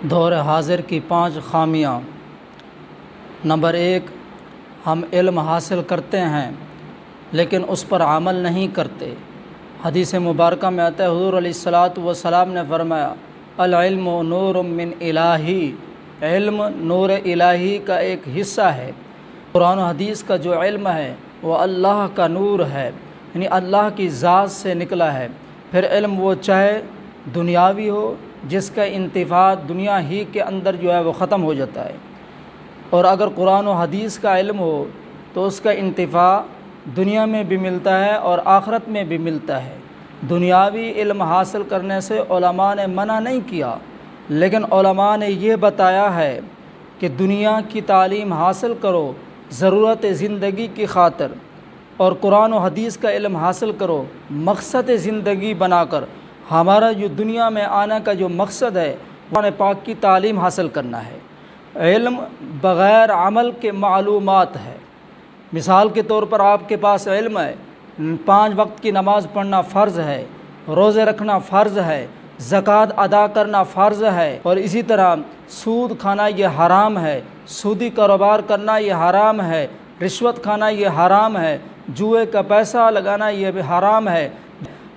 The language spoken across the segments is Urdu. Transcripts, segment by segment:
دور حاضر کی 5 خامیاں۔ نمبر 1، ہم علم حاصل کرتے ہیں لیکن اس پر عمل نہیں کرتے۔ حدیث مبارکہ میں آتا ہے، حضور علیہ الصلاۃ والسلام نے فرمایا، العلم نور من الہی، علم نور الہی کا ایک حصہ ہے۔ قرآن و حدیث کا جو علم ہے وہ اللہ کا نور ہے، یعنی اللہ کی ذات سے نکلا ہے۔ پھر علم وہ چاہے دنیاوی ہو جس کا انتفاع دنیا ہی کے اندر جو ہے وہ ختم ہو جاتا ہے، اور اگر قرآن و حدیث کا علم ہو تو اس کا انتفاع دنیا میں بھی ملتا ہے اور آخرت میں بھی ملتا ہے۔ دنیاوی علم حاصل کرنے سے علماء نے منع نہیں کیا، لیکن علماء نے یہ بتایا ہے کہ دنیا کی تعلیم حاصل کرو ضرورت زندگی کی خاطر، اور قرآن و حدیث کا علم حاصل کرو مقصد زندگی بنا کر۔ ہمارا جو دنیا میں آنے کا جو مقصد ہے قرآن پاک کی تعلیم حاصل کرنا ہے۔ علم بغیر عمل کے معلومات ہے۔ مثال کے طور پر آپ کے پاس علم ہے، 5 وقت کی نماز پڑھنا فرض ہے، روزے رکھنا فرض ہے، زکوٰۃ ادا کرنا فرض ہے، اور اسی طرح سود کھانا یہ حرام ہے، سودی کاروبار کرنا یہ حرام ہے، رشوت کھانا یہ حرام ہے، جوئے کا پیسہ لگانا یہ بھی حرام ہے۔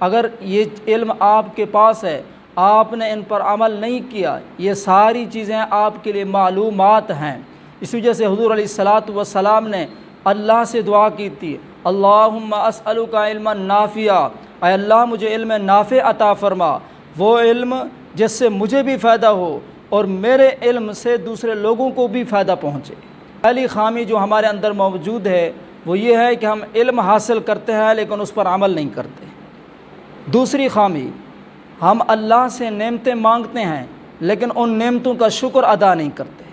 اگر یہ علم آپ کے پاس ہے، آپ نے ان پر عمل نہیں کیا، یہ ساری چیزیں آپ کے لیے معلومات ہیں۔ اس وجہ سے حضور علیہ الصلاۃ والسلام نے اللہ سے دعا کی تھی، اللہم اسألک علما نافعا، اے اللہ مجھے علم نافع عطا فرما، وہ علم جس سے مجھے بھی فائدہ ہو اور میرے علم سے دوسرے لوگوں کو بھی فائدہ پہنچے۔ پہلی خامی جو ہمارے اندر موجود ہے وہ یہ ہے کہ ہم علم حاصل کرتے ہیں لیکن اس پر عمل نہیں کرتے۔ دوسری خامی، ہم اللہ سے نعمتیں مانگتے ہیں لیکن ان نعمتوں کا شکر ادا نہیں کرتے۔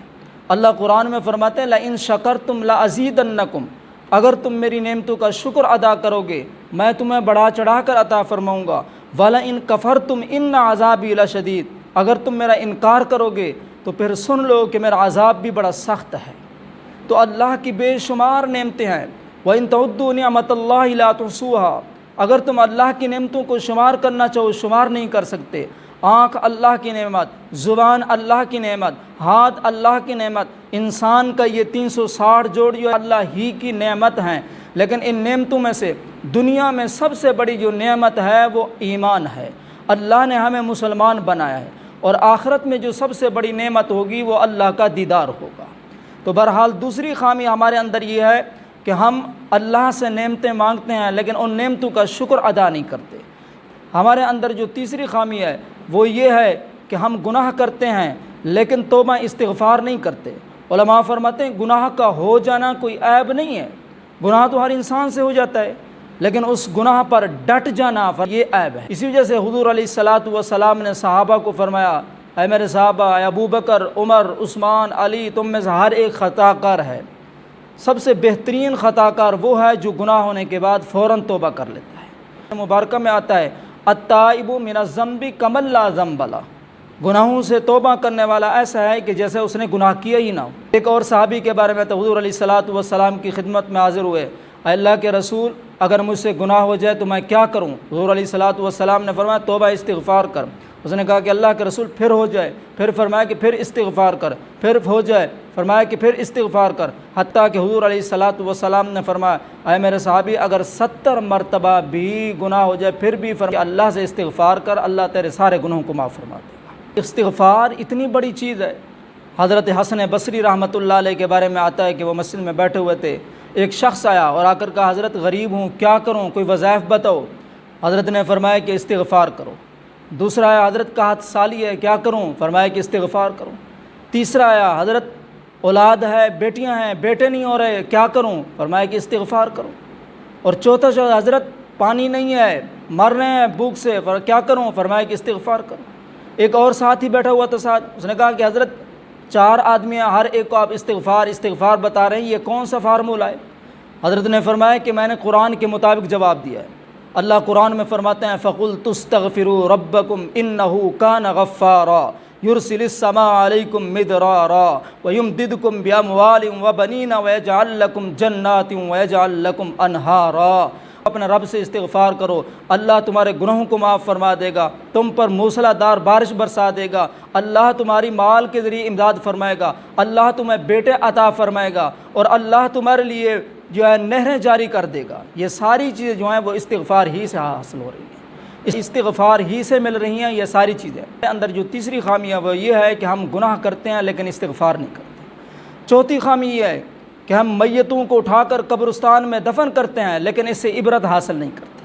اللہ قرآن میں فرماتے ہیں، لئن شکرتم لازیدنکم، اگر تم میری نعمتوں کا شکر ادا کرو گے میں تمہیں بڑھا چڑھا کر عطا فرماؤں گا، ولئن کفرتم ان عذابی لشدید، اگر تم میرا انکار کرو گے تو پھر سن لو کہ میرا عذاب بھی بڑا سخت ہے۔ تو اللہ کی بے شمار نعمتیں ہیں، وَإِن تَعُدُّوا نِعْمَتَ اللَّهِ لَا تُحْصُوهَا، اگر تم اللہ کی نعمتوں کو شمار کرنا چاہو شمار نہیں کر سکتے۔ آنکھ اللہ کی نعمت، زبان اللہ کی نعمت، ہاتھ اللہ کی نعمت، انسان کا یہ 360 جوڑ جو اللہ ہی کی نعمت ہیں، لیکن ان نعمتوں میں سے دنیا میں سب سے بڑی جو نعمت ہے وہ ایمان ہے۔ اللہ نے ہمیں مسلمان بنایا ہے، اور آخرت میں جو سب سے بڑی نعمت ہوگی وہ اللہ کا دیدار ہوگا۔ تو بہرحال دوسری خامی ہمارے اندر یہ ہے کہ ہم اللہ سے نعمتیں مانگتے ہیں لیکن ان نعمتوں کا شکر ادا نہیں کرتے۔ ہمارے اندر جو تیسری خامی ہے وہ یہ ہے کہ ہم گناہ کرتے ہیں لیکن توبہ استغفار نہیں کرتے۔ علماء فرماتے ہیں گناہ کا ہو جانا کوئی عیب نہیں ہے، گناہ تو ہر انسان سے ہو جاتا ہے، لیکن اس گناہ پر ڈٹ جانا یہ عیب ہے۔ اسی وجہ سے حضور علیہ الصلاۃ والسلام نے صحابہ کو فرمایا، اے میرے صحابہ، اے ابو بکر، عمر، عثمان، علی، تم میں سے ہر ایک خطا کار ہے، سب سے بہترین خطا کار وہ ہے جو گناہ ہونے کے بعد فوراً توبہ کر لیتا ہے۔ مبارکہ میں آتا ہے، التائب من الذنب کمن لا ذنب لہ، گناہوں سے توبہ کرنے والا ایسا ہے کہ جیسے اس نے گناہ کیا ہی نہ ہو۔ ایک اور صحابی کے بارے میں تو حضور علیہ الصلاۃ والسلام کی خدمت میں حاضر ہوئے، اے اللہ کے رسول، اگر مجھ سے گناہ ہو جائے تو میں کیا کروں؟ حضور علیہ الصلاۃ والسلام نے فرمایا توبہ استغفار کر۔ اس نے کہا کہ اللہ کے رسول پھر ہو جائے، پھر فرمایا کہ پھر استغفار کر، پھر ہو جائے، فرمایا کہ پھر استغفار کر، حتیٰ کہ حضور علیہ الصلاۃ والسلام نے فرمایا، اے میرے صحابی، اگر 70 مرتبہ بھی گناہ ہو جائے پھر بھی فرمایا اللہ سے استغفار کر، اللہ تیرے سارے گناہوں کو معاف فرما دے گا۔ استغفار اتنی بڑی چیز ہے۔ حضرت حسن بصری رحمۃ اللہ علیہ کے بارے میں آتا ہے کہ وہ مسجد میں بیٹھے ہوئے تھے، ایک شخص آیا اور آ کر کہا، حضرت غریب ہوں، کیا کروں، کوئی وظائف بتاؤ۔ حضرت نے فرمایا کہ استغفار کرو۔ دوسرا آیا، حضرت کا ہاتھ سالی ہے، کیا کروں؟ فرمایا کہ استغفار کرو۔ تیسرا آیا، حضرت اولاد ہے، بیٹیاں ہیں، بیٹے نہیں ہو رہے، کیا کروں؟ فرمایا کہ استغفار کرو۔ اور چوتھا شخص، حضرت پانی نہیں ہے، مر رہے ہیں بھوک سے، کیا کروں؟ فرمایا کہ استغفار کرو۔ ایک اور ساتھی بیٹھا ہوا تھا ساتھ، اس نے کہا کہ حضرت 4 آدمی ہیں، ہر ایک کو آپ استغفار بتا رہے ہیں، یہ کون سا فارمولہ ہے؟ حضرت نے فرمایا کہ میں نے قرآن کے مطابق جواب دیا ہے۔ اللہ قرآن میں فرماتے ہیں، فَقُلْتُ اسْتَغْفِرُوا رَبَّكُمْ إِنَّهُ كَانَ غَفَّارًا يُرْسِلِ السَّمَاءَ عَلَيْكُمْ مِدْرَارًا وَيُمْدِدْكُمْ بِأَمْوَالٍ وَبَنِينَ وَيَجْعَلْ لَكُمْ جَنَّاتٍ وَيَجْعَلْ لَكُمْ أَنْهَارًا۔ اپنے رب سے استغفار کرو، اللہ تمہارے گناہوں کو معاف فرما دے گا، تم پر موسلا دار بارش برسا دے گا، اللہ تمہاری مال کے ذریعے امداد فرمائے گا، اللہ تمہیں بیٹے عطا فرمائے گا، اور اللہ تمہارے لیے جو ہے نہریں جاری کر دے گا۔ یہ ساری چیزیں جو ہیں وہ استغفار ہی سے حاصل ہو رہی ہیں، استغفار ہی سے مل رہی ہیں یہ ساری چیزیں۔ اندر جو تیسری خامی ہے وہ یہ ہے کہ ہم گناہ کرتے ہیں لیکن استغفار نہیں کرتے۔ چوتھی خامی یہ ہے کہ ہم میتوں کو اٹھا کر قبرستان میں دفن کرتے ہیں لیکن اس سے عبرت حاصل نہیں کرتے۔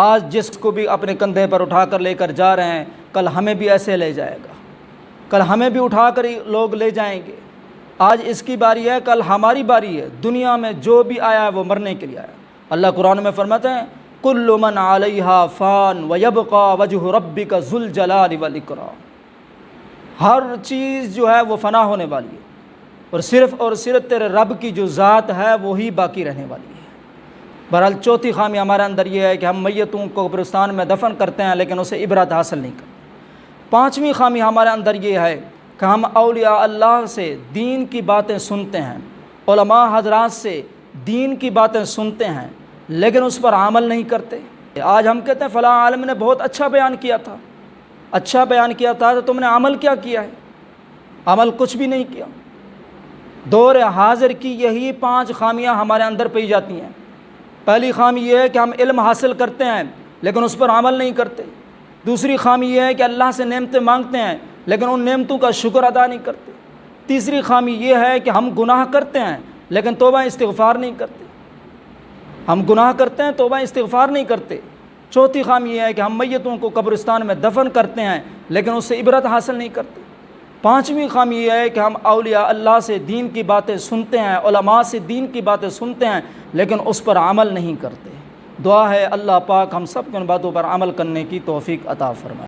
آج جس کو بھی اپنے کندھے پر اٹھا کر لے کر جا رہے ہیں، کل ہمیں بھی ایسے لے جائے گا، کل ہمیں بھی اٹھا کر لوگ لے جائیں گے۔ آج اس کی باری ہے، کل ہماری باری ہے۔ دنیا میں جو بھی آیا ہے وہ مرنے کے لیے آیا ہے۔ اللہ قرآن میں فرماتے ہیں کل من علیہا فان ویبقى وجہ ربک ذو الجلال والاکرام، ہر چیز جو ہے وہ فنا ہونے والی ہے اور صرف تیرے رب کی جو ذات ہے وہی باقی رہنے والی ہے۔ بہرحال چوتھی خامی ہمارے اندر یہ ہے کہ ہم میتوں کو قبرستان میں دفن کرتے ہیں لیکن اسے عبرت حاصل نہیں کرتے۔ پانچویں خامی ہمارے اندر یہ ہے کہ ہم اولیاء اللہ سے دین کی باتیں سنتے ہیں، علماء حضرات سے دین کی باتیں سنتے ہیں لیکن اس پر عمل نہیں کرتے۔ آج ہم کہتے ہیں فلاں عالم نے بہت اچھا بیان کیا تھا، اچھا بیان کیا تھا تو تم نے عمل کیا کیا ہے؟ عمل کچھ بھی نہیں کیا۔ دور حاضر کی یہی 5 خامیاں ہمارے اندر پائی جاتی ہیں۔ پہلی خامی یہ ہے کہ ہم علم حاصل کرتے ہیں لیکن اس پر عمل نہیں کرتے۔ دوسری خامی یہ ہے کہ اللہ سے نعمتیں مانگتے ہیں لیکن ان نعمتوں کا شکر ادا نہیں کرتے۔ تیسری خامی یہ ہے کہ ہم گناہ کرتے ہیں لیکن توبہ استغفار نہیں کرتے، ہم گناہ کرتے ہیں توبہ استغفار نہیں کرتے۔ چوتھی خامی یہ ہے کہ ہم میتوں کو قبرستان میں دفن کرتے ہیں لیکن اس سے عبرت حاصل نہیں کرتے۔ پانچویں خامی یہ ہے کہ ہم اولیاء اللہ سے دین کی باتیں سنتے ہیں، علماء سے دین کی باتیں سنتے ہیں لیکن اس پر عمل نہیں کرتے۔ دعا ہے اللہ پاک ہم سب کو ان باتوں پر عمل کرنے کی توفیق عطا فرمائے۔